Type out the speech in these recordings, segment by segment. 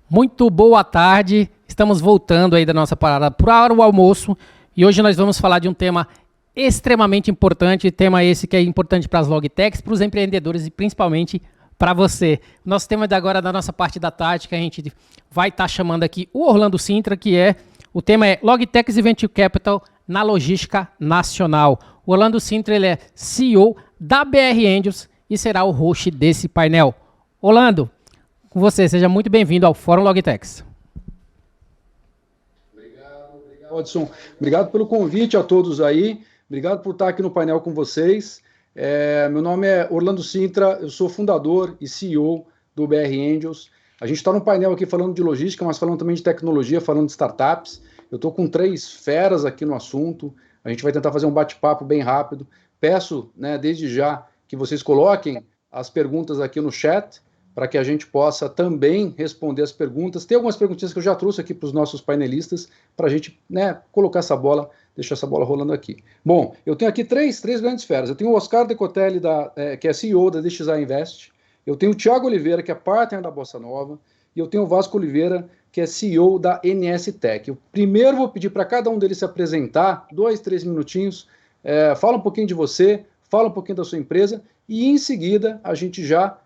Muito boa tarde, estamos voltando aí da nossa parada para o almoço e hoje nós vamos falar de um tema extremamente importante, tema esse que é importante para as logtechs, para os empreendedores e principalmente para você. Nosso tema de agora, da nossa parte da tática, a gente vai estar chamando aqui o Orlando Sintra, o tema é Logtechs e Venture Capital na logística nacional. O Orlando Sintra, ele é CEO da BR Angels e será o host desse painel. Orlando, com você, seja muito bem-vindo ao Fórum Logtechs. Obrigado, Watson. Obrigado pelo convite a todos aí. Obrigado por estar aqui no painel com vocês. Meu nome é Orlando Sintra, eu sou fundador e CEO do BR Angels. A gente está no painel aqui falando de logística, mas falando também de tecnologia, falando de startups. Eu estou com 3 feras aqui no assunto. A gente vai tentar fazer um bate-papo bem rápido. Peço, desde já, que vocês coloquem as perguntas aqui no chat, para que a gente possa também responder as perguntas. Tem algumas perguntinhas que eu já trouxe aqui para os nossos painelistas, para a gente colocar essa bola, deixar essa bola rolando aqui. Bom, eu tenho aqui três grandes feras. Eu tenho o Oscar Decotelli, que é CEO da DXA Invest. Eu tenho o Thiago Oliveira, que é partner da Bossa Nova. E eu tenho o Vasco Oliveira, que é CEO da NS Tech. Eu primeiro vou pedir para cada um deles se apresentar, 2, 3 minutinhos. Fala um pouquinho de você, fala um pouquinho da sua empresa, e em seguida a gente já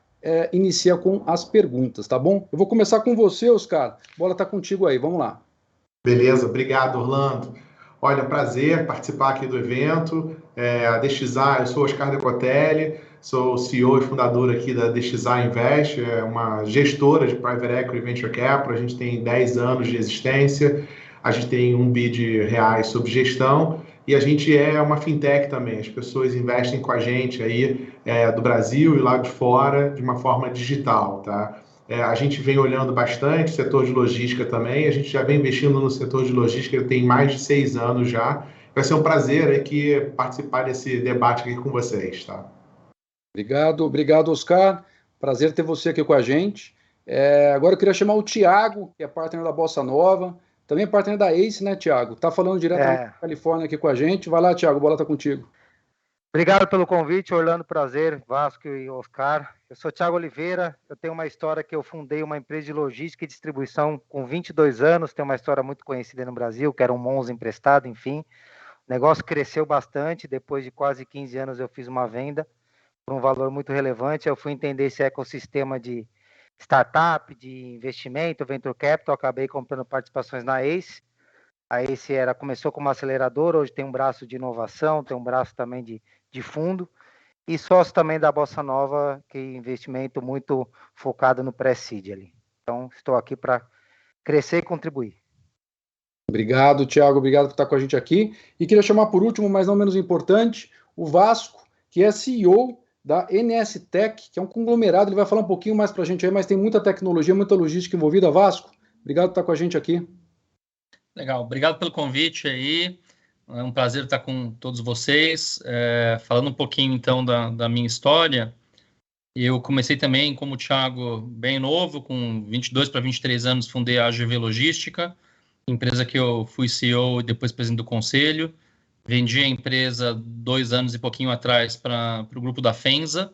inicia com as perguntas, tá bom? Eu vou começar com você, Oscar. A bola tá contigo aí, vamos lá. Beleza, obrigado, Orlando. Olha, prazer participar aqui do evento. A DXA, eu sou Oscar Decotelli, sou CEO e fundador aqui da DXA Invest, uma gestora de Private Equity e Venture Capital. A gente tem 10 anos de existência, a gente tem R$1 bi sob gestão e a gente é uma fintech também. As pessoas investem com a gente aí do Brasil e lá de fora de uma forma digital, tá? A gente vem olhando bastante setor de logística também, a gente já vem investindo no setor de logística tem mais de 6 anos já. Vai ser um prazer aqui participar desse debate aqui com vocês, tá? Obrigado, Oscar. Prazer ter você aqui com a gente. Agora eu queria chamar o Thiago, que é partner da Bossa Nova, também é partner da Ace, né, Thiago? Tá falando diretamente da Califórnia aqui com a gente. Vai lá, Thiago, a bola tá contigo. Obrigado pelo convite, Orlando, prazer, Vasco e Oscar. Eu sou Thiago Oliveira, eu tenho uma história que eu fundei uma empresa de logística e distribuição com 22 anos, tenho uma história muito conhecida no Brasil, que era um Monza emprestado, enfim. O negócio cresceu bastante, depois de quase 15 anos eu fiz uma venda por um valor muito relevante, eu fui entender esse ecossistema de startup, de investimento, venture capital, acabei comprando participações na Ace. A Ace começou como aceleradora, hoje tem um braço de inovação, tem um braço também de fundo, e sócio também da Bossa Nova, que é investimento muito focado no pré-seed ali. Então, estou aqui para crescer e contribuir. Obrigado, Thiago, obrigado por estar com a gente aqui. E queria chamar por último, mas não menos importante, o Vasco, que é CEO da NS Tech, que é um conglomerado, ele vai falar um pouquinho mais para a gente aí, mas tem muita tecnologia, muita logística envolvida. Vasco, obrigado por estar com a gente aqui. Legal, obrigado pelo convite aí. É um prazer estar com todos vocês. Falando um pouquinho, então, da minha história, eu comecei também, como o Thiago, bem novo, com 22 para 23 anos, fundei a AGV Logística, empresa que eu fui CEO e depois presidente do conselho. Vendi a empresa 2 anos e pouquinho atrás para o grupo da Fenza.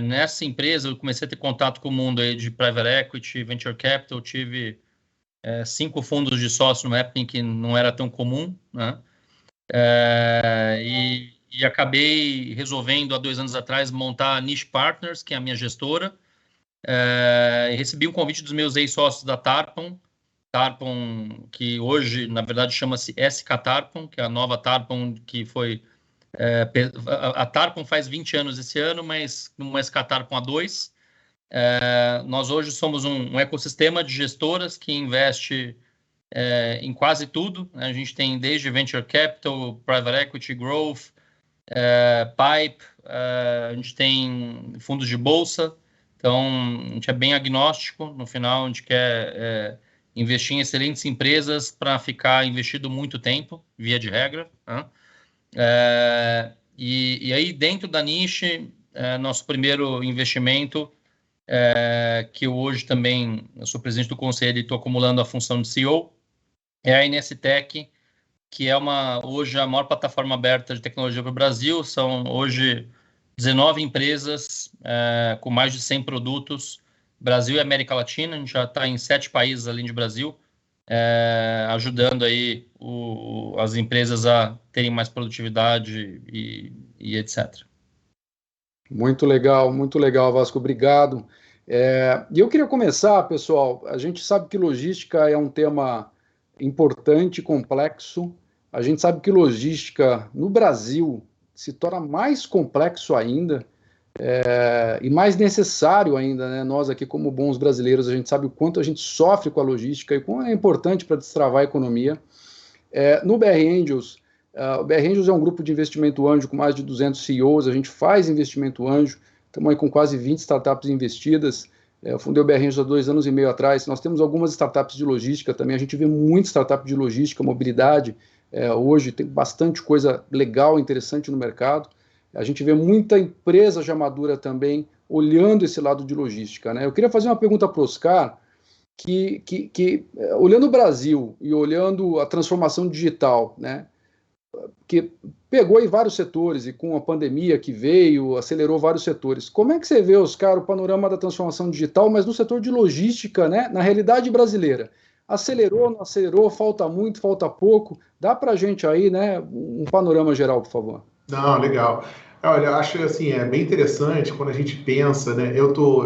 Nessa empresa, eu comecei a ter contato com o mundo aí de Private Equity, Venture Capital, tive 5 fundos de sócio numa época em que não era tão comum, né? E acabei resolvendo, há 2 anos atrás, montar a Niche Partners, que é a minha gestora. E recebi um convite dos meus ex-sócios da Tarpon, que hoje, na verdade, chama-se SK Tarpon, que é a nova Tarpon, que foi... a Tarpon faz 20 anos esse ano, mas uma SK Tarpon há 2. Nós hoje somos um ecossistema de gestoras que investe em quase tudo, né? A gente tem desde Venture Capital, Private Equity, Growth, Pipe, a gente tem fundos de bolsa, então a gente é bem agnóstico, no final a gente quer investir em excelentes empresas para ficar investido muito tempo, via de regra, né? E aí dentro da niche, nosso primeiro investimento, que hoje também eu sou presidente do conselho e estou acumulando a função de CEO, é a NS Tech, que é hoje a maior plataforma aberta de tecnologia para o Brasil. São hoje 19 empresas com mais de 100 produtos Brasil e América Latina. A gente já está em 7 países além de Brasil, ajudando aí as empresas a terem mais produtividade e etc. Muito legal, Vasco, obrigado. E eu queria começar, pessoal, a gente sabe que logística é um tema importante, complexo, a gente sabe que logística no Brasil se torna mais complexo ainda, e mais necessário ainda, né? Nós aqui como bons brasileiros, a gente sabe o quanto a gente sofre com a logística e como é importante para destravar a economia. No BR Angels, o BR Angels é um grupo de investimento anjo com mais de 200 CEOs, a gente faz investimento anjo, estamos aí com quase 20 startups investidas. Eu fundei o BR Angels há 2 anos e meio atrás. Nós temos algumas startups de logística também, a gente vê muito startup de logística, mobilidade. Hoje tem bastante coisa legal, interessante no mercado. A gente vê muita empresa já madura também olhando esse lado de logística, né? Eu queria fazer uma pergunta para o Oscar, que olhando o Brasil e olhando a transformação digital, né, que pegou aí vários setores e com a pandemia que veio, acelerou vários setores. Como é que você vê, Oscar, o panorama da transformação digital, mas no setor de logística, né, na realidade brasileira? Acelerou, não acelerou, falta muito, falta pouco? Dá para a gente aí, né, um panorama geral, por favor. Não, legal. Olha, eu acho assim, bem interessante quando a gente pensa, né? Eu tô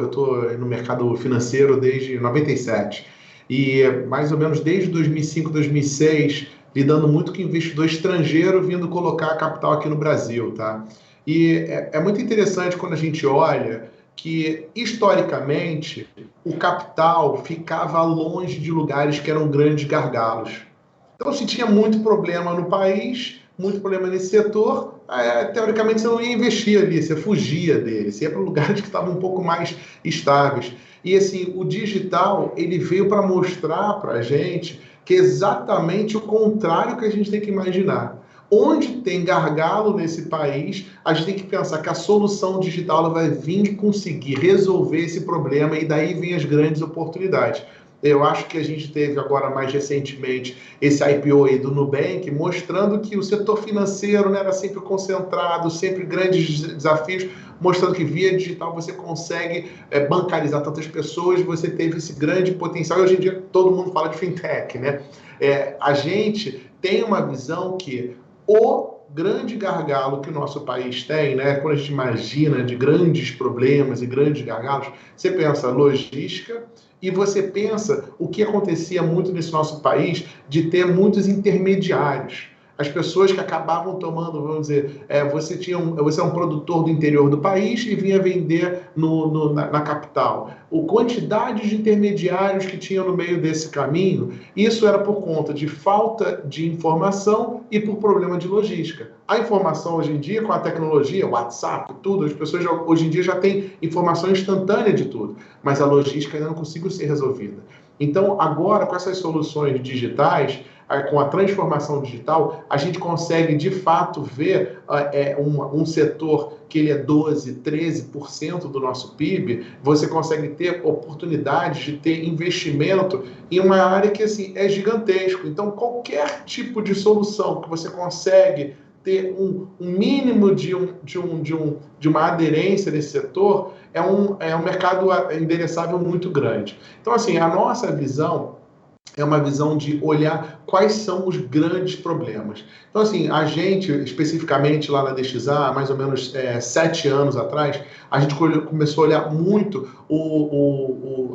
no mercado financeiro desde 97 e mais ou menos desde 2005, 2006, lidando muito com investidor estrangeiro vindo colocar capital aqui no Brasil, tá? E é muito interessante quando a gente olha que, historicamente, o capital ficava longe de lugares que eram grandes gargalos. Então, se tinha muito problema no país, muito problema nesse setor, teoricamente você não ia investir ali, você fugia dele, você ia para lugares que estavam um pouco mais estáveis. E assim, o digital, ele veio para mostrar para a gente que é exatamente o contrário que a gente tem que imaginar. Onde tem gargalo nesse país, a gente tem que pensar que a solução digital ela vai vir conseguir resolver esse problema e daí vem as grandes oportunidades. Eu acho que a gente teve agora mais recentemente esse IPO aí do Nubank, mostrando que o setor financeiro, né, era sempre concentrado, sempre grandes desafios, mostrando que via digital você consegue bancarizar tantas pessoas, você teve esse grande potencial. E hoje em dia todo mundo fala de fintech, né? A gente tem uma visão que o grande gargalo que o nosso país tem, né, quando a gente imagina de grandes problemas e grandes gargalos, você pensa logística, e você pensa o que acontecia muito nesse nosso país de ter muitos intermediários. As pessoas que acabavam tomando, vamos dizer, você é um produtor do interior do país e vinha vender na capital. A quantidade de intermediários que tinham no meio desse caminho, isso era por conta de falta de informação e por problema de logística. A informação hoje em dia, com a tecnologia, WhatsApp, tudo, as pessoas hoje em dia já têm informação instantânea de tudo, mas a logística ainda não conseguiu ser resolvida. Então, agora, com essas soluções digitais, com a transformação digital, a gente consegue, de fato, ver um setor que ele é 12%, 13% do nosso PIB, você consegue ter oportunidades de ter investimento em uma área que assim, é gigantesco. Então, qualquer tipo de solução que você consegue ter um mínimo de uma aderência nesse setor, é um mercado endereçável muito grande. Então, assim, a nossa visão é uma visão de olhar quais são os grandes problemas. Então, assim, a gente, especificamente lá na DXA, há mais ou menos 7 anos atrás, a gente começou a olhar muito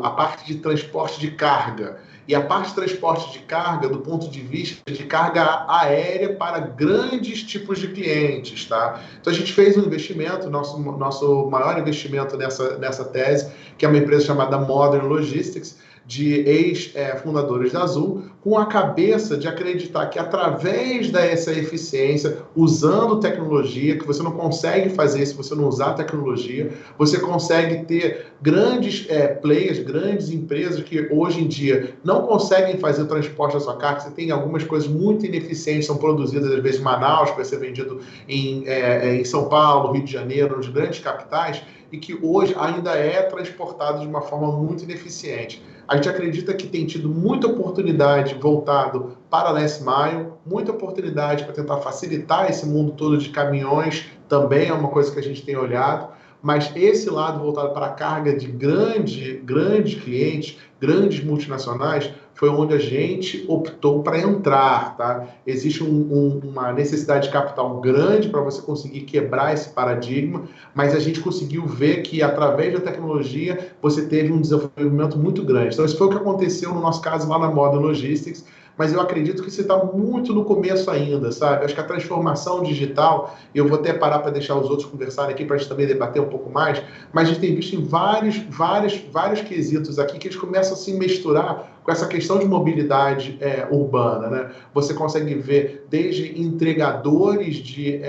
a parte de transporte de carga. E a parte de transporte de carga, do ponto de vista de carga aérea para grandes tipos de clientes, tá? Então, a gente fez um investimento, nosso maior investimento nessa tese, que é uma empresa chamada Modern Logistics, de ex-fundadores da Azul, com a cabeça de acreditar que através dessa eficiência, usando tecnologia, que você não consegue fazer se você não usar tecnologia, você consegue ter grandes players, grandes empresas que hoje em dia não conseguem fazer o transporte da sua carga. Você tem algumas coisas muito ineficientes, são produzidas às vezes em Manaus, que vai ser vendido em São Paulo, Rio de Janeiro, nos grandes capitais, e que hoje ainda é transportado de uma forma muito ineficiente. A gente acredita que tem tido muita oportunidade voltado para a last mile, muita oportunidade para tentar facilitar esse mundo todo de caminhões, também é uma coisa que a gente tem olhado, mas esse lado voltado para a carga de grandes clientes, grandes multinacionais, foi onde a gente optou para entrar, tá? Existe uma necessidade de capital grande para você conseguir quebrar esse paradigma, mas a gente conseguiu ver que, através da tecnologia, você teve um desenvolvimento muito grande. Então, isso foi o que aconteceu no nosso caso lá na Modern Logistics, mas eu acredito que você está muito no começo ainda, sabe? Acho que a transformação digital, eu vou até parar para deixar os outros conversarem aqui, para a gente também debater um pouco mais, mas a gente tem visto em vários quesitos aqui que eles começam a se misturar com essa questão de mobilidade urbana, né? Você consegue ver desde entregadores de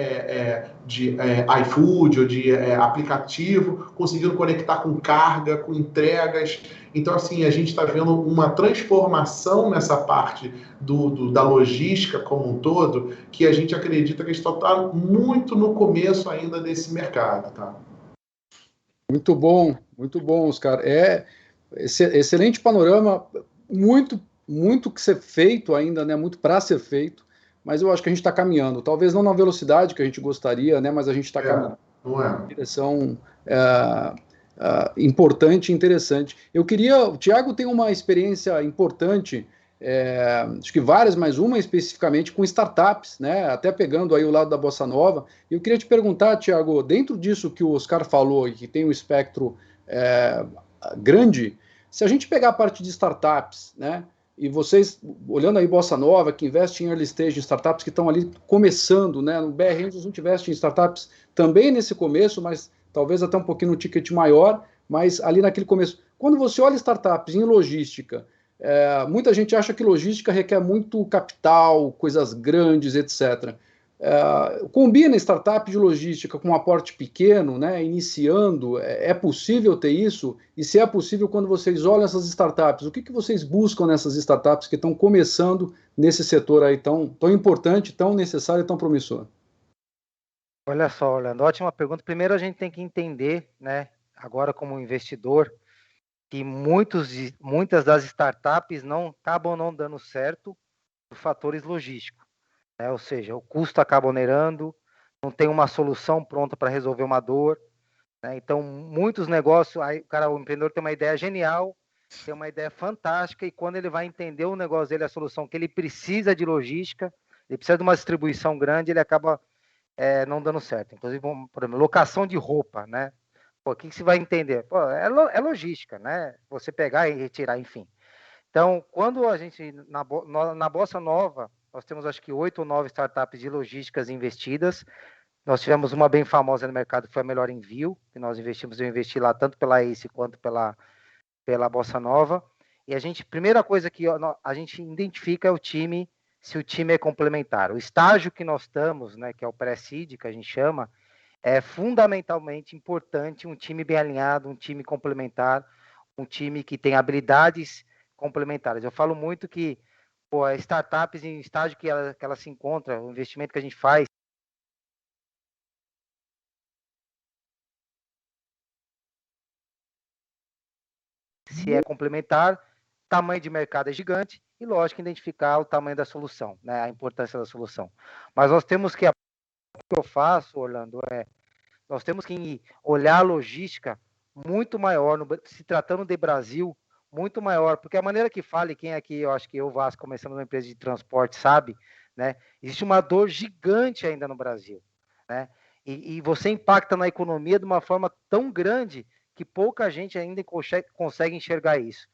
iFood ou de aplicativo, conseguindo conectar com carga, com entregas. Então, assim, a gente está vendo uma transformação nessa parte da logística como um todo, que a gente acredita que a gente está muito no começo ainda desse mercado, tá? Muito bom, Oscar. Excelente panorama, muito que ser feito ainda, né? Muito para ser feito, mas eu acho que a gente está caminhando. Talvez não na velocidade que a gente gostaria, né? Mas a gente está caminhando. Não é? Uma direção importante e interessante. O Thiago tem uma experiência importante, acho que várias, mas uma especificamente com startups, né? Até pegando aí o lado da Bossa Nova. E eu queria te perguntar, Thiago, dentro disso que o Oscar falou e que tem um espectro grande, se a gente pegar a parte de startups, né? E vocês, olhando aí Bossa Nova, que investe em early stage, em startups que estão ali começando, né? No BR Angels a gente investe em startups também nesse começo, mas talvez até um pouquinho no ticket maior, mas ali naquele começo. Quando você olha startups em logística, muita gente acha que logística requer muito capital, coisas grandes, etc. Combina startup de logística com um aporte pequeno, né, iniciando, é possível ter isso? E se é possível, quando vocês olham essas startups, o que vocês buscam nessas startups que estão começando nesse setor aí tão importante, tão necessário e tão promissor? Olha só, Orlando, ótima pergunta. Primeiro a gente tem que entender, né, agora como investidor, que muitas das startups acabam não dando certo por fatores logísticos. Ou seja, o custo acaba onerando, não tem uma solução pronta para resolver uma dor, né? Então, muitos negócios, aí, o empreendedor tem uma ideia genial, tem uma ideia fantástica, e quando ele vai entender o negócio dele, a solução que ele precisa de logística, ele precisa de uma distribuição grande, ele acaba não dando certo. Inclusive, por exemplo, locação de roupa, né? Pô, o que você vai entender? Pô, é logística, né? Você pegar e retirar, enfim. Então, quando a gente, na Bossa Nova, nós temos acho que 8 ou 9 startups de logísticas investidas. Nós tivemos uma bem famosa no mercado, que foi a Melhor Envio, que nós investimos, eu investi lá tanto pela Ace quanto pela Bossa Nova. E primeira coisa que a gente identifica é se o time é complementar. O estágio que nós estamos, né, que é o pré-seed, que a gente chama, é fundamentalmente importante um time bem alinhado, um time complementar, um time que tem habilidades complementares. Eu falo muito que as startups em estágio que ela se encontra, o investimento que a gente faz, se é complementar, tamanho de mercado é gigante e, lógico, identificar o tamanho da solução, né, a importância da solução. Mas nós temos que, o que eu faço, Orlando, nós temos que olhar a logística muito maior, se tratando de Brasil, muito maior, porque a maneira que fala, e quem aqui, eu acho que eu, Vasco, começando uma empresa de transporte, sabe, né, existe uma dor gigante ainda no Brasil, né, e você impacta na economia de uma forma tão grande que pouca gente ainda consegue enxergar isso.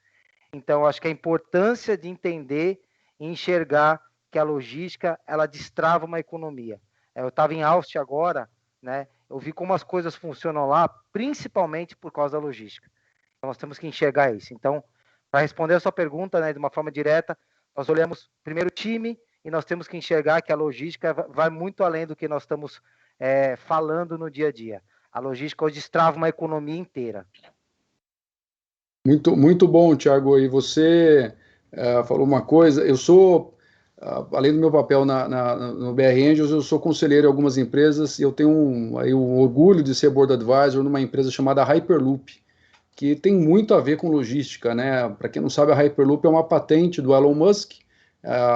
Então, eu acho que a importância de entender e enxergar que a logística, ela destrava uma economia. Eu estava em Austin agora, né, eu vi como as coisas funcionam lá, principalmente por causa da logística. Então, nós temos que enxergar isso. Então, para responder a sua pergunta, né, de uma forma direta, nós olhamos primeiro o time e nós temos que enxergar que a logística vai muito além do que nós estamos falando no dia a dia. A logística hoje destrava uma economia inteira. Muito bom, Thiago. E você falou uma coisa, eu sou, além do meu papel no BR Angels, eu sou conselheiro em algumas empresas e eu tenho um orgulho de ser board advisor numa empresa chamada Hyperloop, que tem muito a ver com logística, né? Para quem não sabe, a Hyperloop é uma patente do Elon Musk.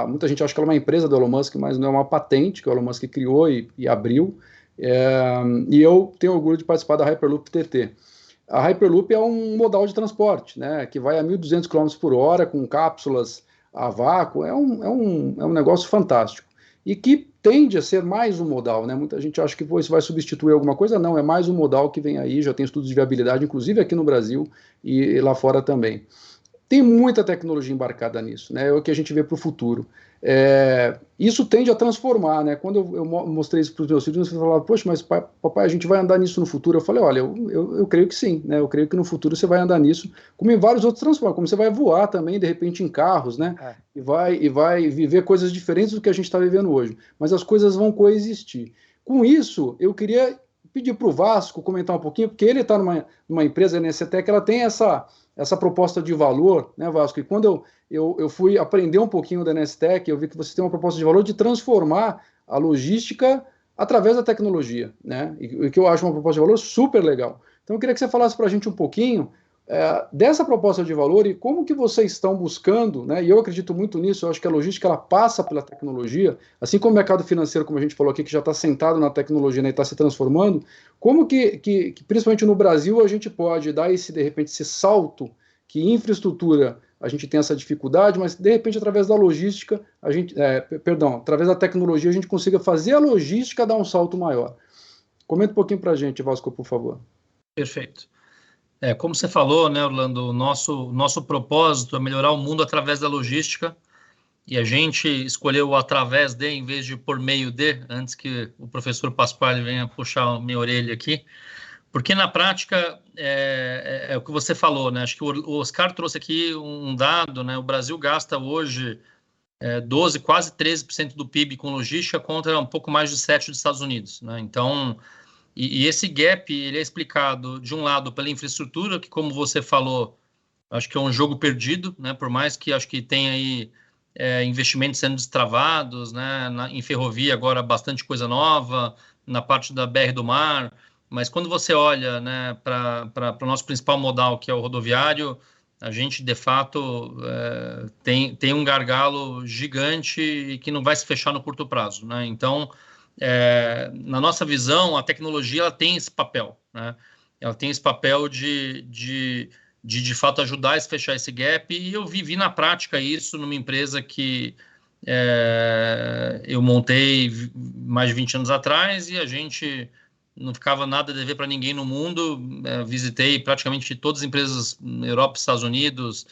Muita gente acha que ela é uma empresa do Elon Musk, mas não é uma patente que o Elon Musk criou e abriu. E eu tenho orgulho de participar da Hyperloop TT. A Hyperloop é um modal de transporte, né, que vai a 1.200 km por hora, com cápsulas a vácuo, é um negócio fantástico. E que tende a ser mais um modal, né? Muita gente acha que isso vai substituir alguma coisa, não, é mais um modal que vem aí, já tem estudos de viabilidade, inclusive aqui no Brasil e lá fora também. Tem muita tecnologia embarcada nisso, né? É o que a gente vê para o futuro. Isso tende a transformar, né? Quando eu mostrei isso para os meus filhos, eles falaram, poxa, mas papai, a gente vai andar nisso no futuro? Eu falei, olha, eu creio que sim, né? Eu creio que no futuro você vai andar nisso, como em vários outros transportes, como você vai voar também, de repente, em carros, né? E vai viver coisas diferentes do que a gente está vivendo hoje. Mas as coisas vão coexistir. Com isso, eu queria pedir para o Vasco comentar um pouquinho, porque ele está numa empresa, a NSTEC, ela tem essa proposta de valor, né, Vasco? E quando eu fui aprender um pouquinho da NSTEC, eu vi que você tem uma proposta de valor de transformar a logística através da tecnologia, né? E que eu acho uma proposta de valor super legal. Então eu queria que você falasse para a gente um pouquinho dessa proposta de valor e como que vocês estão buscando, né? E eu acredito muito nisso, eu acho que a logística ela passa pela tecnologia, assim como o mercado financeiro, como a gente falou aqui, que já está sentado na tecnologia, né, e está se transformando, como que, principalmente no Brasil, a gente pode dar de repente, esse salto, que infraestrutura a gente tem essa dificuldade, mas de repente, através da logística, através da tecnologia, a gente consiga fazer a logística dar um salto maior. Comenta um pouquinho para a gente, Vasco, por favor. Perfeito. Como você falou, né, Orlando, o nosso propósito é melhorar o mundo através da logística, e a gente escolheu o através de, em vez de por meio de, antes que o professor Pasquale venha puxar a minha orelha aqui, porque na prática é o que você falou, né? Acho que o Oscar trouxe aqui um dado, né? O Brasil gasta hoje 12, quase 13% do PIB com logística contra um pouco mais de 7% dos Estados Unidos, né? Então, e esse gap ele é explicado, de um lado, pela infraestrutura, que, como você falou, acho que é um jogo perdido, né? Por mais que acho que tenha aí investimentos sendo destravados, né? Em ferrovia agora bastante coisa nova, na parte da BR do Mar, mas quando você olha, né, para o nosso principal modal, que é o rodoviário, a gente, de fato, tem um gargalo gigante e que não vai se fechar no curto prazo, né? Então, na nossa visão, a tecnologia ela tem esse papel, né? Ela tem esse papel de fato ajudar a fechar esse gap, e eu vivi na prática isso numa empresa que eu montei mais de 20 anos atrás, e a gente não ficava nada a dever para ninguém no mundo. Visitei praticamente todas as empresas na Europa, Estados Unidos,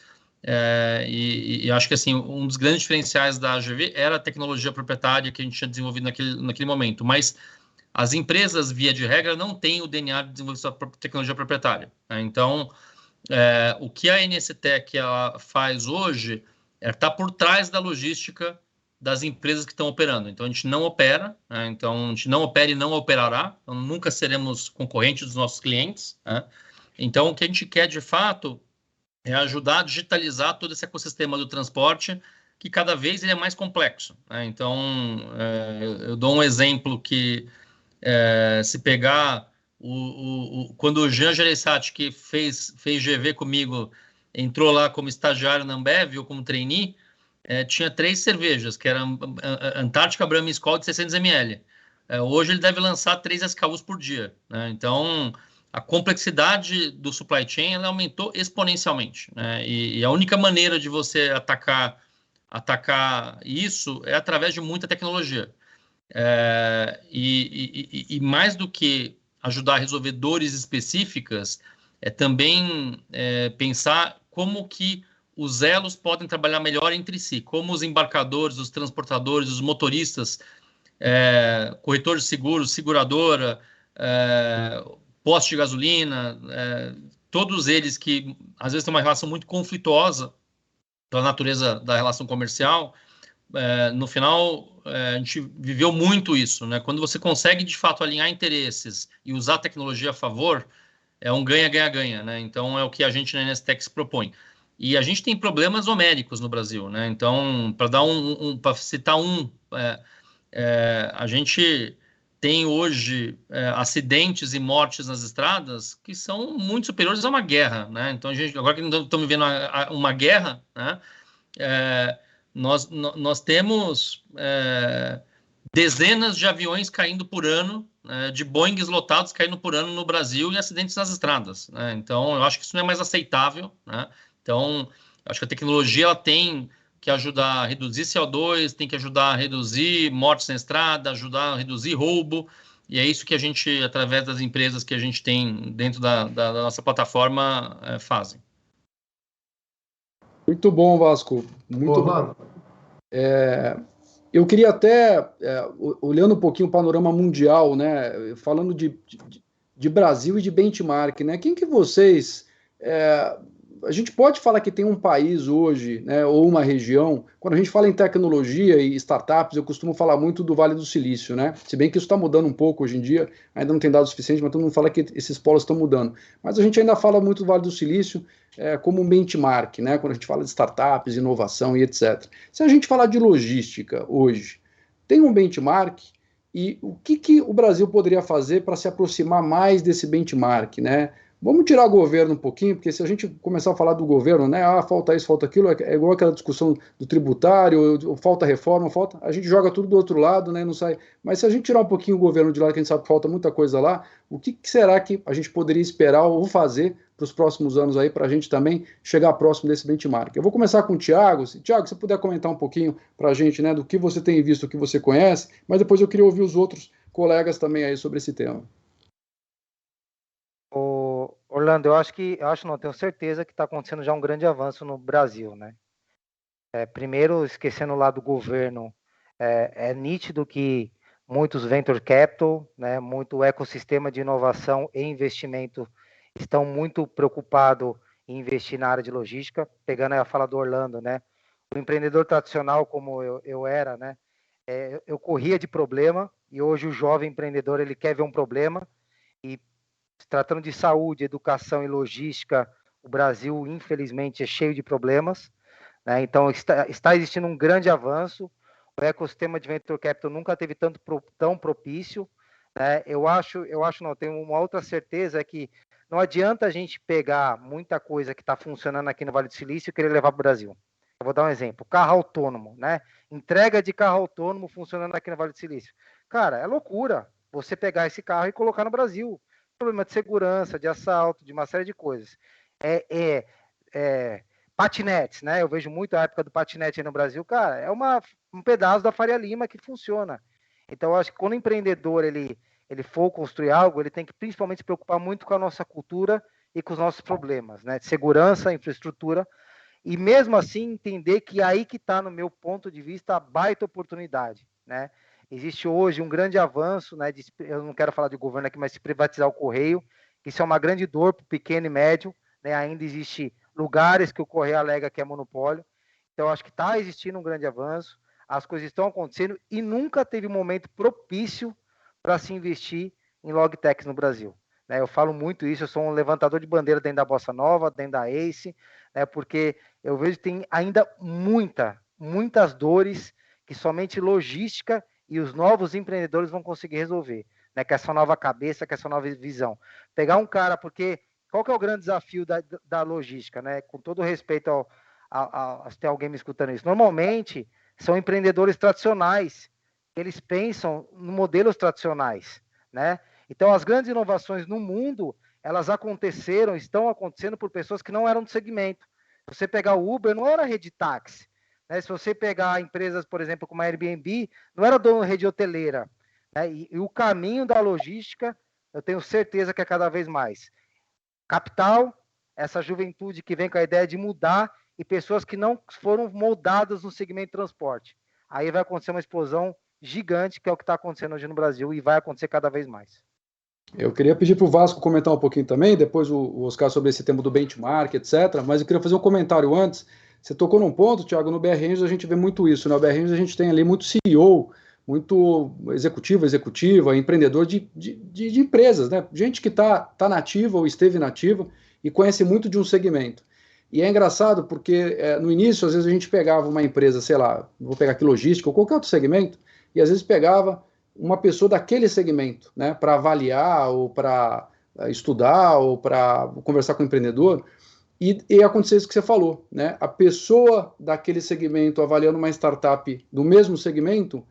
e acho que assim, um dos grandes diferenciais da AGV era a tecnologia proprietária que a gente tinha desenvolvido naquele momento, mas as empresas, via de regra, não têm o DNA de desenvolver sua tecnologia proprietária, né? Então, o que a NSTEC ela faz hoje está por trás da logística das empresas que estão operando. Então, a gente não opera, né? Então, a gente não opera e não operará. Então, nunca seremos concorrentes dos nossos clientes, né? Então, o que a gente quer, de fato, é ajudar a digitalizar todo esse ecossistema do transporte, que cada vez ele é mais complexo, né? Então, eu dou um exemplo que, se pegar quando o Jean Gereissati, que fez GV comigo, entrou lá como estagiário na Ambev ou como trainee, tinha 3 cervejas, que eram Antártica, Brahma e Skol de 600 ml. Hoje ele deve lançar 3 SKUs por dia, né? Então, a complexidade do supply chain ela aumentou exponencialmente, né? E a única maneira de você atacar isso é através de muita tecnologia. E mais do que ajudar a resolver dores específicas, também pensar como que os elos podem trabalhar melhor entre si, como os embarcadores, os transportadores, os motoristas, corretores de seguros, seguradora, posto de gasolina, todos eles que às vezes têm uma relação muito conflituosa pela natureza da relação comercial. No final, a gente viveu muito isso, né? Quando você consegue, de fato, alinhar interesses e usar a tecnologia a favor, é um ganha-ganha-ganha, né? Então, é o que a gente na NSTEC se propõe. E a gente tem problemas homéricos no Brasil, né? Então, para citar a gente tem hoje acidentes e mortes nas estradas que são muito superiores a uma guerra, né? Então, agora que estamos vivendo uma guerra, né? Nós temos dezenas de aviões caindo por ano, de Boeings lotados caindo por ano no Brasil e acidentes nas estradas, né? Então, eu acho que isso não é mais aceitável, né? Então, acho que a tecnologia ela tem que ajudar a reduzir CO2, tem que ajudar a reduzir mortes na estrada, ajudar a reduzir roubo, e é isso que a gente, através das empresas que a gente tem dentro da nossa plataforma, fazem. Muito bom, Vasco. Muito bom. Eu queria até, olhando um pouquinho o panorama mundial, né, falando de Brasil e de benchmark, né, quem que vocês... a gente pode falar que tem um país hoje, né, ou uma região, quando a gente fala em tecnologia e startups, eu costumo falar muito do Vale do Silício, né, se bem que isso está mudando um pouco hoje em dia, ainda não tem dados suficientes, mas todo mundo fala que esses polos estão mudando. Mas a gente ainda fala muito do Vale do Silício como um benchmark, né, quando a gente fala de startups, inovação e etc. Se a gente falar de logística hoje, tem um benchmark e o que o Brasil poderia fazer para se aproximar mais desse benchmark, né? Vamos tirar o governo um pouquinho, porque se a gente começar a falar do governo, né, falta isso, falta aquilo, é igual aquela discussão do tributário, falta reforma, a gente joga tudo do outro lado, né, não sai. Mas se a gente tirar um pouquinho o governo de lado, que a gente sabe que falta muita coisa lá, o que será que a gente poderia esperar ou fazer para os próximos anos aí, para a gente também chegar próximo desse benchmark? Eu vou começar com o Thiago. Thiago, se você puder comentar um pouquinho para a gente, né, do que você tem visto, o que você conhece, mas depois eu queria ouvir os outros colegas também aí sobre esse tema. Orlando, não, tenho certeza que está acontecendo já um grande avanço no Brasil, né? Primeiro, esquecendo lá do governo, é nítido que muitos venture capital, né, muito ecossistema de inovação e investimento estão muito preocupados em investir na área de logística. Pegando a fala do Orlando, né? O empreendedor tradicional, como eu era, né? Eu corria de problema e hoje o jovem empreendedor ele quer ver um problema e se tratando de saúde, educação e logística, o Brasil, infelizmente, é cheio de problemas, né? Então, está existindo um grande avanço. O ecossistema de venture capital nunca teve tão propício, né? Tenho uma outra certeza, é que não adianta a gente pegar muita coisa que está funcionando aqui no Vale do Silício e querer levar para o Brasil. Eu vou dar um exemplo. Carro autônomo, né? Entrega de carro autônomo funcionando aqui no Vale do Silício. Cara, é loucura você pegar esse carro e colocar no Brasil. Problema de segurança, de assalto, de uma série de coisas. Patinetes, né? Eu vejo muito a época do patinete aí no Brasil. Cara, é um pedaço da Faria Lima que funciona. Então, eu acho que quando o empreendedor ele for construir algo, ele tem que principalmente se preocupar muito com a nossa cultura e com os nossos problemas, né? De segurança, infraestrutura. E mesmo assim, entender que aí que está, no meu ponto de vista, a baita oportunidade, né? Existe hoje um grande avanço, né? Eu não quero falar de governo aqui, mas se privatizar o correio, que isso é uma grande dor para o pequeno e médio, né? Ainda existe lugares que o correio alega que é monopólio. Então, acho que está existindo um grande avanço, as coisas estão acontecendo e nunca teve um momento propício para se investir em logtechs no Brasil, né? Eu falo muito isso, eu sou um levantador de bandeira dentro da Bossa Nova, dentro da ACE, né? Porque eu vejo que tem ainda muitas dores que somente logística e os novos empreendedores vão conseguir resolver, né? Com essa nova cabeça, com essa nova visão. Pegar um cara, porque qual que é o grande desafio da logística, né? Com todo respeito se tem alguém me escutando isso, normalmente são empreendedores tradicionais, eles pensam em modelos tradicionais, né? Então, as grandes inovações no mundo, elas estão acontecendo por pessoas que não eram do segmento. Se você pegar o Uber, não era rede de táxi, né? Se você pegar empresas, por exemplo, como a Airbnb, não era dono de rede hoteleira, né? E o caminho da logística, eu tenho certeza que é cada vez mais capital, essa juventude que vem com a ideia de mudar e pessoas que não foram moldadas no segmento de transporte. Aí vai acontecer uma explosão gigante, que é o que está acontecendo hoje no Brasil e vai acontecer cada vez mais. Eu queria pedir para o Vasco comentar um pouquinho também, depois o Oscar sobre esse tema do benchmark, etc. Mas eu queria fazer um comentário antes. Você tocou num ponto, Thiago, no BR Angels a gente vê muito isso, né? No BR Angels a gente tem ali muito CEO, muito executiva, empreendedor de empresas, né? Gente que tá nativa ou esteve nativa e conhece muito de um segmento. E é engraçado porque no início, às vezes, a gente pegava uma empresa, sei lá, vou pegar aqui logística ou qualquer outro segmento, e às vezes pegava uma pessoa daquele segmento, né, para avaliar ou para estudar ou para conversar com o empreendedor, e aconteceu isso que você falou, né? A pessoa daquele segmento avaliando uma startup do mesmo segmento,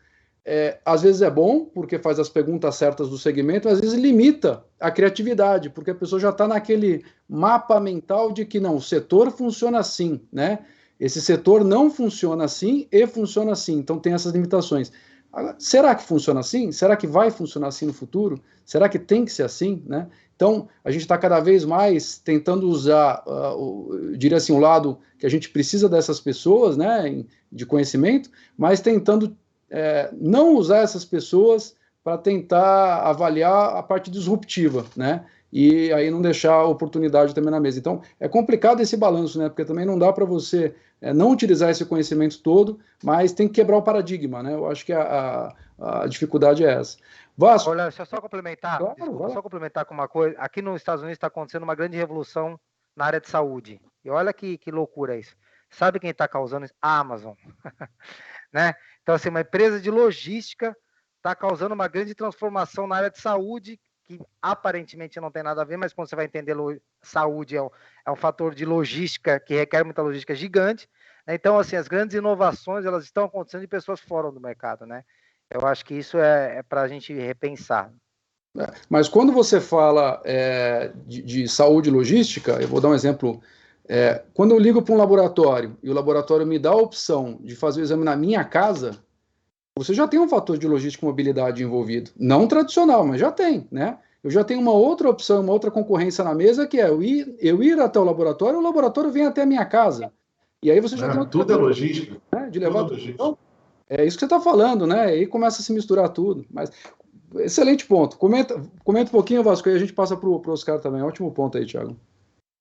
às vezes é bom, porque faz as perguntas certas do segmento, às vezes limita a criatividade, porque a pessoa já está naquele mapa mental de que não, o setor funciona assim, né? Esse setor não funciona assim e funciona assim, então tem essas limitações. Agora, será que funciona assim? Será que vai funcionar assim no futuro? Será que tem que ser assim, né? Então, a gente está cada vez mais tentando usar, eu diria assim, o lado que a gente precisa dessas pessoas, né, de conhecimento, mas tentando não usar essas pessoas para tentar avaliar a parte disruptiva, né? E aí não deixar a oportunidade também na mesa. Então, é complicado esse balanço, né? Porque também não dá para você não utilizar esse conhecimento todo, mas tem que quebrar o paradigma, né? Eu acho que a dificuldade é essa. Vasco. Olha, deixa eu só complementar, Claro, desculpa, só complementar com uma coisa. Aqui nos Estados Unidos está acontecendo uma grande revolução na área de saúde. E olha que loucura isso. Sabe quem está causando isso? A Amazon. Né? Então, assim, uma empresa de logística está causando uma grande transformação na área de saúde, que aparentemente não tem nada a ver, mas quando você vai entender, saúde é um fator de logística que requer muita logística gigante. Né? Então, assim, as grandes inovações, elas estão acontecendo de pessoas fora do mercado, né? Eu acho que isso é para a gente repensar. Mas quando você fala de saúde e logística, eu vou dar um exemplo. Quando eu ligo para um laboratório e o laboratório me dá a opção de fazer o exame na minha casa, você já tem um fator de logística e mobilidade envolvido. Não tradicional, mas já tem, né? Eu já tenho uma outra opção, uma outra concorrência na mesa, que é eu ir até o laboratório vem até a minha casa. E aí você já tem tudo é logística. Né, de levar tudo. Então, é isso que você está falando, né? Aí começa a se misturar tudo. Mas excelente ponto. Comenta um pouquinho, Vasco, aí a gente passa para o Oscar também. Ótimo ponto aí, Thiago.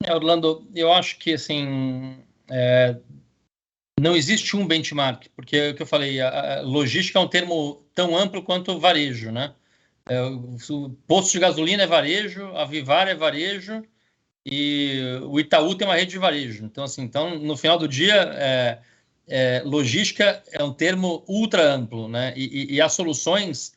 Orlando, eu acho que assim não existe um benchmark, porque é o que eu falei, a logística é um termo tão amplo quanto varejo, né? O posto de gasolina é varejo, a Vivar é varejo e o Itaú tem uma rede de varejo. Então, assim, no final do dia, logística é um termo ultra amplo, né? E as soluções,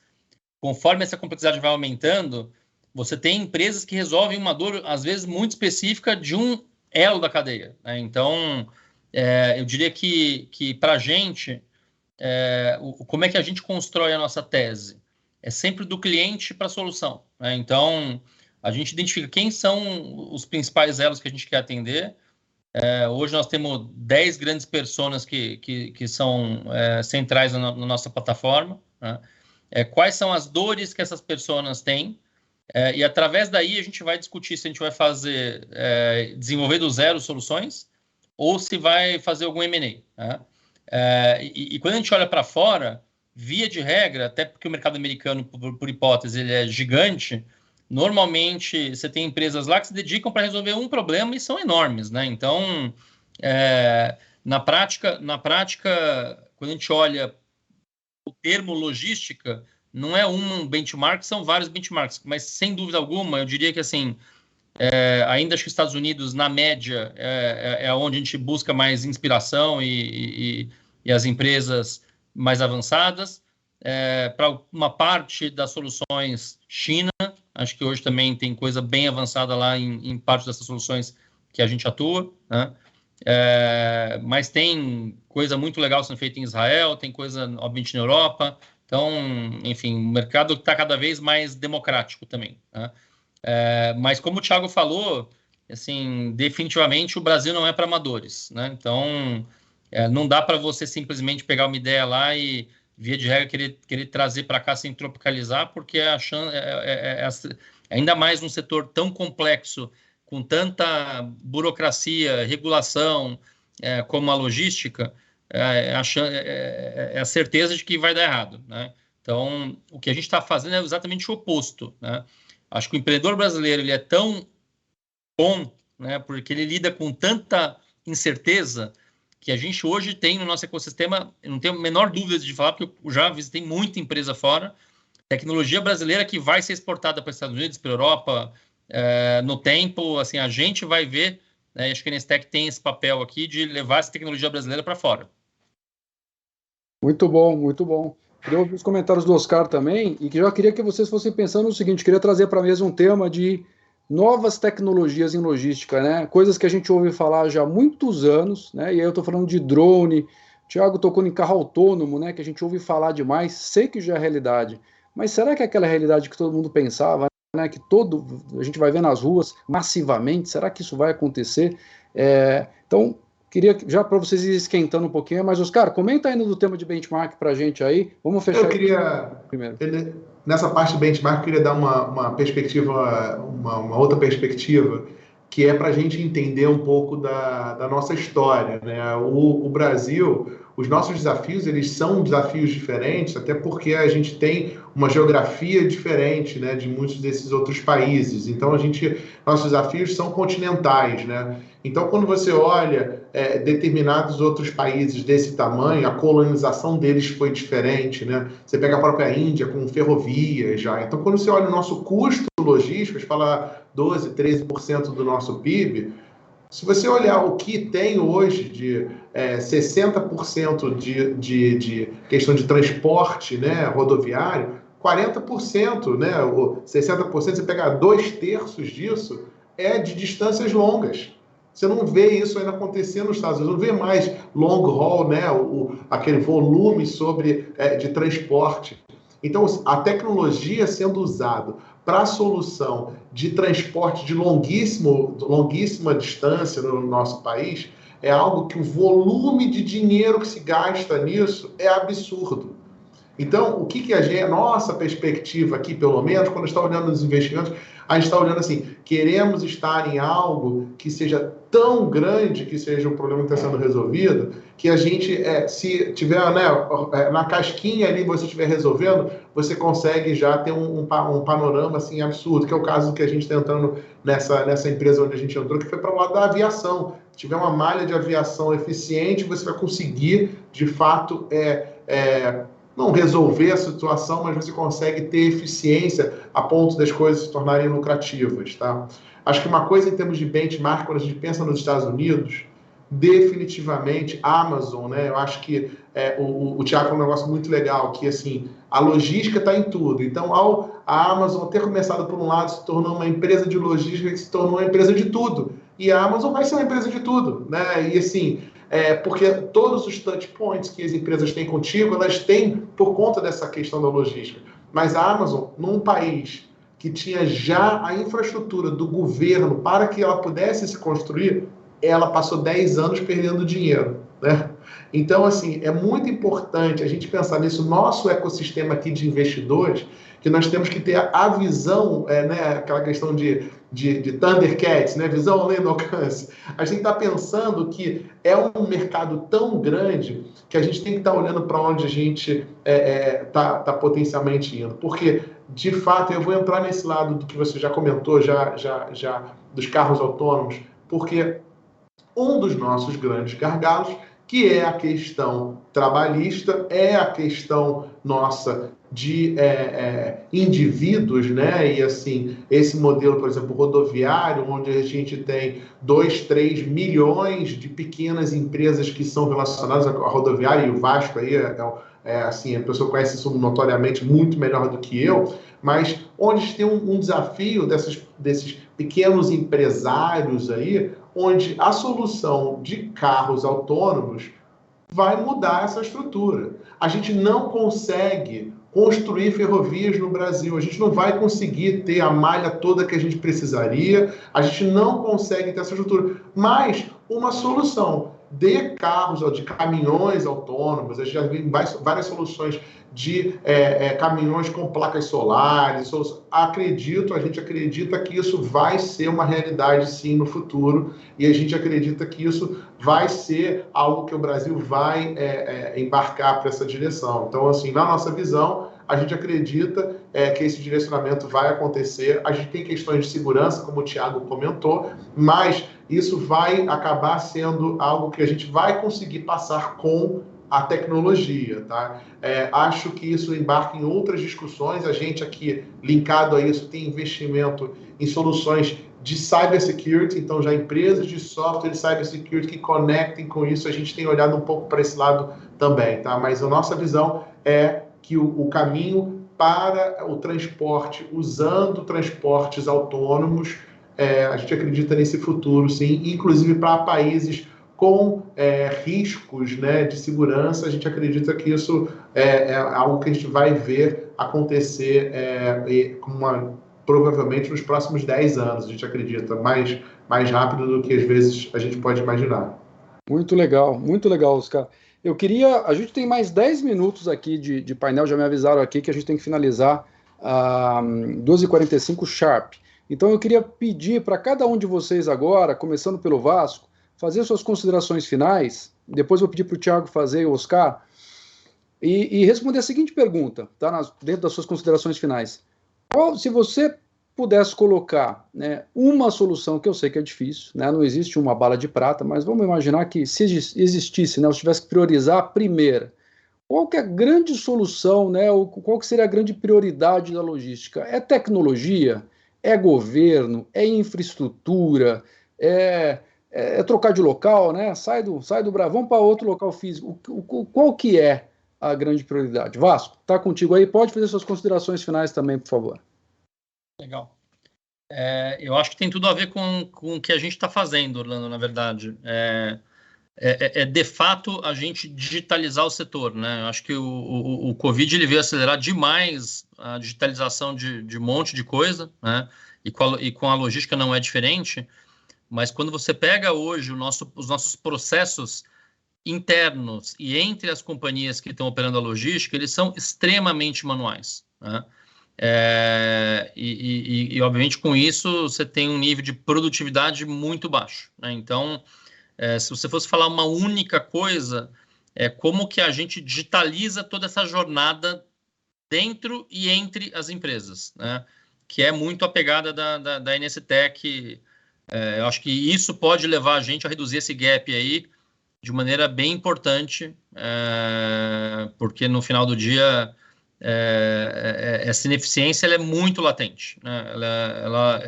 conforme essa complexidade vai aumentando, você tem empresas que resolvem uma dor, às vezes, muito específica de um elo da cadeia, né? Então, eu diria que para a gente, como é que a gente constrói a nossa tese? É sempre do cliente para a solução, né? Então, a gente identifica quem são os principais elos que a gente quer atender. Hoje nós temos 10 grandes personas que são centrais na nossa plataforma, né? Quais são as dores que essas pessoas têm, e através daí a gente vai discutir se a gente vai desenvolver do zero soluções ou se vai fazer algum M&A, né? E quando a gente olha para fora, via de regra, até porque o mercado americano, por hipótese, ele é gigante, normalmente você tem empresas lá que se dedicam para resolver um problema e são enormes, né? Então, na prática, quando a gente olha o termo logística, não é um benchmark, são vários benchmarks, mas sem dúvida alguma, eu diria que assim, ainda acho que os Estados Unidos, na média, é onde a gente busca mais inspiração e as empresas mais avançadas. Para uma parte das soluções, China, acho que hoje também tem coisa bem avançada lá em parte dessas soluções que a gente atua, né? Mas tem coisa muito legal sendo feita em Israel, tem coisa, obviamente, na Europa. Então, enfim, o mercado está cada vez mais democrático também, né? Mas como o Thiago falou, assim, definitivamente o Brasil não é para amadores, né? Então, não dá para você simplesmente pegar uma ideia lá e, via de regra, querer trazer para cá sem tropicalizar, porque a chance, ainda mais num setor tão complexo, com tanta burocracia, regulação, como a logística, a certeza de que vai dar errado, né? Então, o que a gente está fazendo é exatamente o oposto, né? Acho que o empreendedor brasileiro ele é tão bom, né, porque ele lida com tanta incerteza, que a gente hoje tem no nosso ecossistema, eu não tenho a menor dúvida de falar, porque eu já visitei muita empresa fora, tecnologia brasileira que vai ser exportada para os Estados Unidos, para a Europa, no tempo, assim, a gente vai ver, né, acho que a Nestec tem esse papel aqui de levar essa tecnologia brasileira para fora. Muito bom, muito bom. Queria ouvir os comentários do Oscar também, e que já queria que vocês fossem pensando no seguinte, queria trazer para a mesa um tema de novas tecnologias em logística, né? Coisas que a gente ouve falar já há muitos anos, né? E aí eu estou falando de drone, Thiago tocou em carro autônomo, né, que a gente ouve falar demais, sei que já é realidade, mas será que é aquela realidade que todo mundo pensava, né, que a gente vai ver nas ruas massivamente, será que isso vai acontecer? Então, queria já para vocês ir esquentando um pouquinho, mas Oscar, comenta ainda do tema de benchmark para a gente aí, vamos fechar. Eu queria, primeiro. Nessa parte de benchmark, eu queria dar uma perspectiva, uma outra perspectiva, que é para a gente entender um pouco da nossa história, né? O Brasil, os nossos desafios, eles são desafios diferentes, até porque a gente tem uma geografia diferente, né, de muitos desses outros países. Então, nossos desafios são continentais, né? Então, quando você olha determinados outros países desse tamanho, a colonização deles foi diferente, né? Você pega a própria Índia com ferrovias já. Então, quando você olha o nosso custo logístico, a gente fala 12%, 13% do nosso PIB, se você olhar o que tem hoje de 60% de questão de transporte, né, rodoviário, 40%, né, 60%, você pegar 2/3 disso, é de distâncias longas. Você não vê isso ainda acontecer nos Estados Unidos, não vê mais long haul, né, aquele volume de transporte. Então, a tecnologia sendo usada para a solução de transporte de longuíssima distância no nosso país, é algo que o volume de dinheiro que se gasta nisso é absurdo. Então, o que a nossa perspectiva aqui, pelo menos, quando está olhando os investimentos, a gente está olhando assim, queremos estar em algo que seja tão grande, que seja um problema que está sendo resolvido, que a gente, se tiver, né, na casquinha ali, você estiver resolvendo, você consegue já ter um panorama assim, absurdo, que é o caso que a gente está entrando nessa empresa onde a gente entrou, que foi para o lado da aviação. Se tiver uma malha de aviação eficiente, você vai conseguir, de fato, não resolver a situação, mas você consegue ter eficiência a ponto das coisas se tornarem lucrativas, tá? Acho que uma coisa em termos de benchmark, quando a gente pensa nos Estados Unidos, definitivamente a Amazon, né? Eu acho que o Thiago falou um negócio muito legal, que assim, a logística está em tudo. Então, a Amazon ter começado por um lado, se tornou uma empresa de logística, que se tornou uma empresa de tudo. E a Amazon vai ser uma empresa de tudo, né? E assim, porque todos os touch points que as empresas têm contigo, elas têm por conta dessa questão da logística. Mas a Amazon, num país que tinha já a infraestrutura do governo para que ela pudesse se construir, ela passou 10 anos perdendo dinheiro, né? Então, assim, é muito importante a gente pensar nisso, nosso ecossistema aqui de investidores, que nós temos que ter a visão, né, aquela questão de Thundercats, né, visão além do alcance. A gente está pensando que é um mercado tão grande que a gente tem que estar olhando para onde a gente está potencialmente indo. Porque, de fato, eu vou entrar nesse lado do que você já comentou, já dos carros autônomos, porque um dos nossos grandes gargalos, que é a questão trabalhista, é a questão nossa de indivíduos, né? E assim, esse modelo, por exemplo, rodoviário, onde a gente tem 2, 3 milhões de pequenas empresas que são relacionadas à rodoviária, e o Vasco aí assim, a pessoa conhece isso notoriamente muito melhor do que eu, mas onde tem um desafio desses pequenos empresários aí, onde a solução de carros autônomos vai mudar essa estrutura. A gente não consegue construir ferrovias no Brasil, a gente não vai conseguir ter a malha toda que a gente precisaria, a gente não consegue ter essa estrutura, mas uma solução de carros ou de caminhões autônomos, a gente já tem várias soluções de caminhões com placas solares. A gente acredita que isso vai ser uma realidade sim no futuro, e a gente acredita que isso vai ser algo que o Brasil vai embarcar para essa direção. Então, assim, na nossa visão, a gente acredita que esse direcionamento vai acontecer. A gente tem questões de segurança, como o Thiago comentou, mas isso vai acabar sendo algo que a gente vai conseguir passar com a tecnologia, tá? Acho que isso embarca em outras discussões. A gente aqui, linkado a isso, tem investimento em soluções de cybersecurity, então já empresas de software de cybersecurity que conectem com isso. A gente tem olhado um pouco para esse lado também, tá? Mas a nossa visão é que o caminho para o transporte, usando transportes autônomos, a gente acredita nesse futuro, sim, inclusive para países com riscos, né, de segurança. A gente acredita que isso é algo que a gente vai ver acontecer provavelmente nos próximos 10 anos, a gente acredita, mais rápido do que às vezes a gente pode imaginar. Muito legal, Oscar. A gente tem mais 10 minutos aqui de painel, já me avisaram aqui que a gente tem que finalizar a 12h45 sharp. Então eu queria pedir para cada um de vocês agora, começando pelo Vasco, fazer suas considerações finais, depois vou pedir para o Thiago fazer e o Oscar, e responder a seguinte pergunta, tá, dentro das suas considerações finais. Se você pudesse colocar, né, uma solução, que eu sei que é difícil, né, não existe uma bala de prata, mas vamos imaginar que se existisse, né, você tivesse que priorizar a primeira, qual que é a grande solução, né, qual que seria a grande prioridade da logística? É tecnologia? É governo? É infraestrutura? É trocar de local, né? Sai do Brasil, vamos para outro local físico. Qual que é a grande prioridade? Vasco, tá contigo aí, pode fazer suas considerações finais também, por favor. Legal. Eu acho que tem tudo a ver com o que a gente está fazendo, Orlando, na verdade. De fato a gente digitalizar o setor, né? Eu acho que o Covid ele veio acelerar demais a digitalização de um monte de coisa, né? E com a logística não é diferente. Mas quando você pega hoje os nossos processos internos e entre as companhias que estão operando a logística, eles são extremamente manuais, né? E obviamente, com isso, você tem um nível de produtividade muito baixo, né? Então, se você fosse falar uma única coisa, como que a gente digitaliza toda essa jornada dentro e entre as empresas, né? Que é muito a pegada da NSTech. Eu acho que isso pode levar a gente a reduzir esse gap aí de maneira bem importante, porque no final do dia essa ineficiência ela é muito latente, né?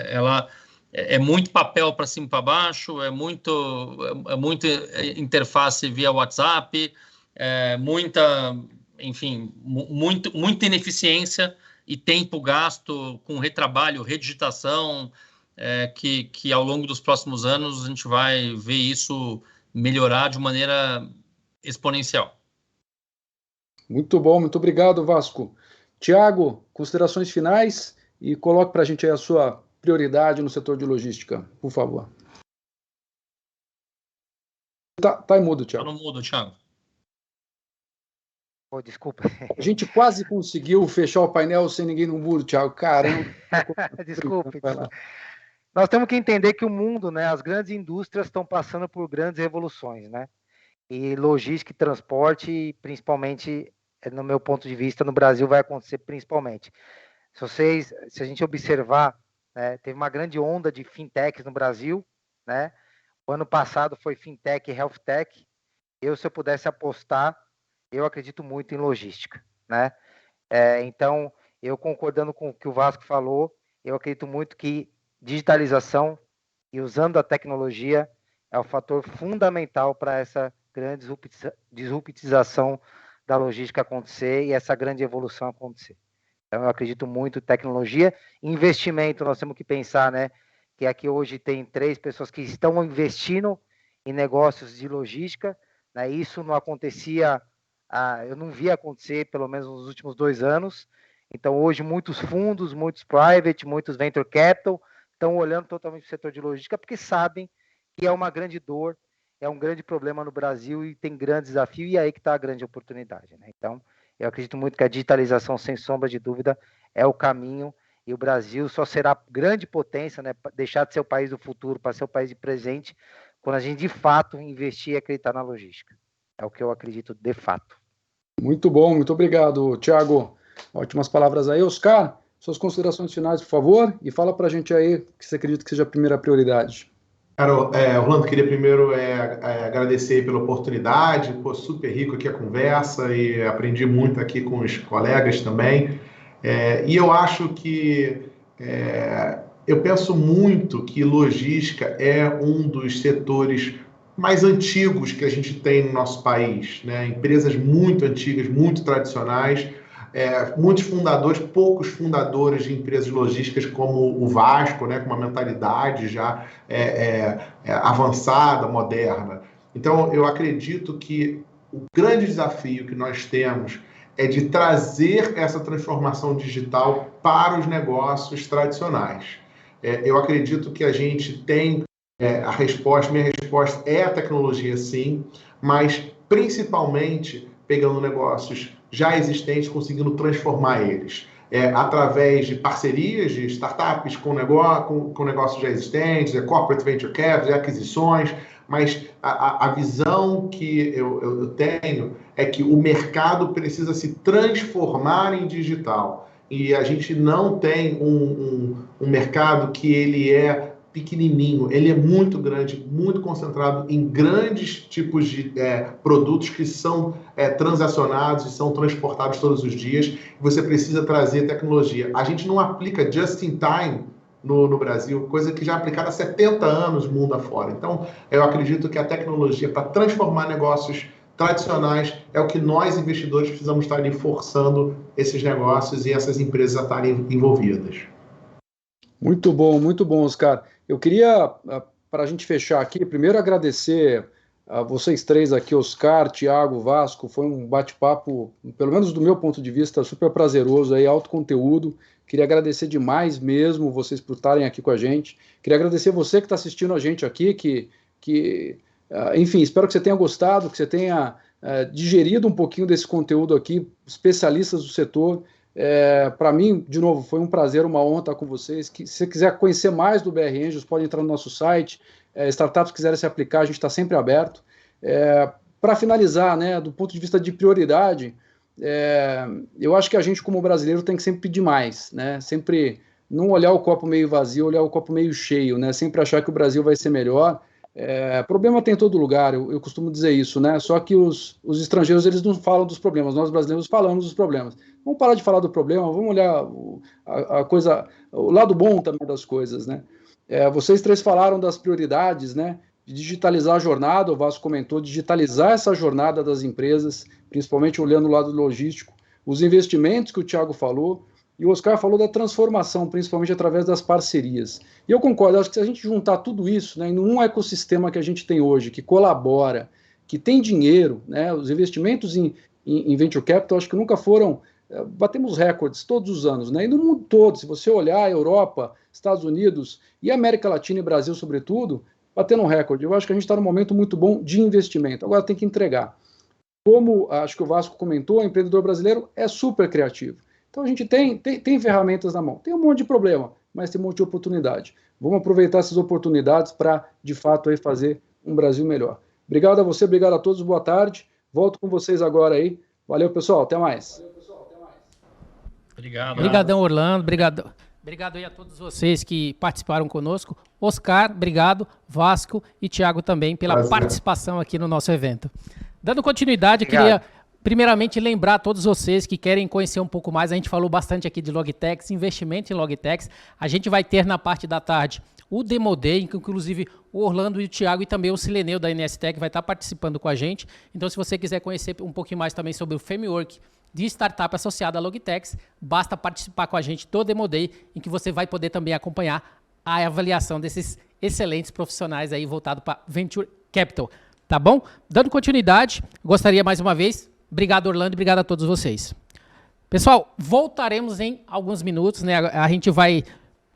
Ela é muito papel para cima e para baixo, é muito interface via WhatsApp, muita ineficiência e tempo gasto com retrabalho, redigitação, que ao longo dos próximos anos a gente vai ver isso melhorar de maneira exponencial. Muito bom, muito obrigado, Vasco. Thiago, considerações finais e coloque para a gente aí a sua prioridade no setor de logística, por favor. Tá em mudo, Thiago. Tá no mudo, Thiago. Desculpa. A gente quase conseguiu fechar o painel sem ninguém no mudo, Thiago. Caramba. Desculpe. Nós temos que entender que o mundo, né, as grandes indústrias estão passando por grandes revoluções, né? E logística e transporte, principalmente, no meu ponto de vista, no Brasil vai acontecer principalmente. Se a gente observar, né, teve uma grande onda de fintechs no Brasil, né? O ano passado foi fintech e health tech. Se eu pudesse apostar, eu acredito muito em logística, né? Então, eu concordando com o que o Vasco falou, eu acredito muito que digitalização e usando a tecnologia é o fator fundamental para essa grande disruptização da logística acontecer e essa grande evolução acontecer. Então, eu acredito muito em tecnologia. Investimento, nós temos que pensar, né, que aqui hoje tem 3 pessoas que estão investindo em negócios de logística, né? Isso não acontecia, eu não via acontecer, pelo menos nos últimos 2 anos. Então, hoje, muitos fundos, muitos private, muitos venture capital estão olhando totalmente para o setor de logística porque sabem que é uma grande dor, é um grande problema no Brasil e tem grande desafio, e aí que está a grande oportunidade, né? Então, eu acredito muito que a digitalização, sem sombra de dúvida, é o caminho, e o Brasil só será grande potência, né? Deixar de ser o país do futuro para ser o país de presente, quando a gente, de fato, investir e acreditar na logística. É o que eu acredito, de fato. Muito bom, muito obrigado, Thiago. Ótimas palavras aí. Oscar, suas considerações finais, por favor, e fala para a gente aí o que você acredita que seja a primeira prioridade. Cara, Orlando, queria primeiro agradecer pela oportunidade, super rico aqui a conversa e aprendi muito aqui com os colegas também. E eu acho que, eu penso muito que logística é um dos setores mais antigos que a gente tem no nosso país, né? Empresas muito antigas, muito tradicionais, muitos fundadores, poucos fundadores de empresas logísticas como o Vasco, né, com uma mentalidade já avançada, moderna. Então, eu acredito que o grande desafio que nós temos é de trazer essa transformação digital para os negócios tradicionais. Eu acredito que a gente tem minha resposta é a tecnologia, sim, mas principalmente pegando negócios já existentes, conseguindo transformar eles. Através de parcerias de startups com negócios já existentes, corporate venture capital, aquisições, mas a visão que eu tenho é que o mercado precisa se transformar em digital. E a gente não tem um mercado que ele é pequenininho, ele é muito grande, muito concentrado em grandes tipos de produtos que são transacionados e são transportados todos os dias. Você precisa trazer tecnologia. A gente não aplica just in time no Brasil, coisa que já é aplicada há 70 anos mundo afora. Então, eu acredito que a tecnologia para transformar negócios tradicionais é o que nós, investidores, precisamos estar ali forçando esses negócios e essas empresas a estarem envolvidas. Muito bom, Oscar. Eu queria, para a gente fechar aqui, primeiro agradecer a vocês três aqui, Oscar, Thiago, Vasco. Foi um bate-papo, pelo menos do meu ponto de vista, super prazeroso, aí, alto conteúdo. Queria agradecer demais mesmo vocês por estarem aqui com a gente. Queria agradecer você que está assistindo a gente aqui, enfim, espero que você tenha gostado, que você tenha digerido um pouquinho desse conteúdo aqui, especialistas do setor. Para mim, de novo, foi um prazer, uma honra estar com vocês. Se você quiser conhecer mais do BR Angels, pode entrar no nosso site. Startups que quiserem se aplicar, a gente está sempre aberto. Para finalizar, né, do ponto de vista de prioridade, eu acho que a gente, como brasileiro, tem que sempre pedir mais, né? Sempre não olhar o copo meio vazio, olhar o copo meio cheio, né? Sempre achar que o Brasil vai ser melhor. Problema tem em todo lugar, eu costumo dizer isso, né? Só que os estrangeiros, eles não falam dos problemas, nós brasileiros falamos dos problemas. Vamos parar de falar do problema, vamos olhar o lado bom também das coisas, né? Vocês três falaram das prioridades, né? De digitalizar a jornada, o Vasco comentou, digitalizar essa jornada das empresas, principalmente olhando o lado logístico, os investimentos que o Thiago falou, e o Oscar falou da transformação, principalmente através das parcerias. E eu concordo, acho que se a gente juntar tudo isso, né, em um ecossistema que a gente tem hoje, que colabora, que tem dinheiro, né, os investimentos em venture capital, acho que nunca foram, batemos recordes todos os anos, né, e no mundo todo, se você olhar a Europa, Estados Unidos e América Latina e Brasil, sobretudo, batendo um recorde. Eu acho que a gente está num momento muito bom de investimento. Agora tem que entregar. Como acho que o Vasco comentou, o empreendedor brasileiro é super criativo. Então a gente tem ferramentas na mão. Tem um monte de problema, mas tem um monte de oportunidade. Vamos aproveitar essas oportunidades para, de fato, aí fazer um Brasil melhor. Obrigado a você, obrigado a todos, boa tarde. Volto com vocês agora aí. Valeu, pessoal, até mais. Obrigado. Obrigadão, Orlando. Obrigado aí a todos vocês que participaram conosco. Oscar, obrigado. Vasco e Thiago também pela participação aqui no nosso evento. Dando continuidade, eu queria primeiramente lembrar a todos vocês que querem conhecer um pouco mais. A gente falou bastante aqui de Logitechs, investimento em Logitechs. A gente vai ter na parte da tarde o Demo Day, inclusive o Orlando e o Thiago e também o Sileneu da NSTech vai estar participando com a gente. Então, se você quiser conhecer um pouquinho mais também sobre o framework de startup associada à Logitechs, basta participar com a gente do Demo Day, em que você vai poder também acompanhar a avaliação desses excelentes profissionais aí voltado para Venture Capital, tá bom? Dando continuidade, gostaria mais uma vez, obrigado Orlando, obrigado a todos vocês. Pessoal, voltaremos em alguns minutos, né? A gente vai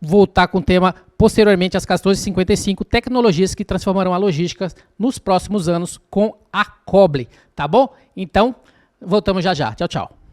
voltar com o tema posteriormente às 14h55, tecnologias que transformarão a logística nos próximos anos com a Coble, tá bom? Então, voltamos já já. Tchau, tchau.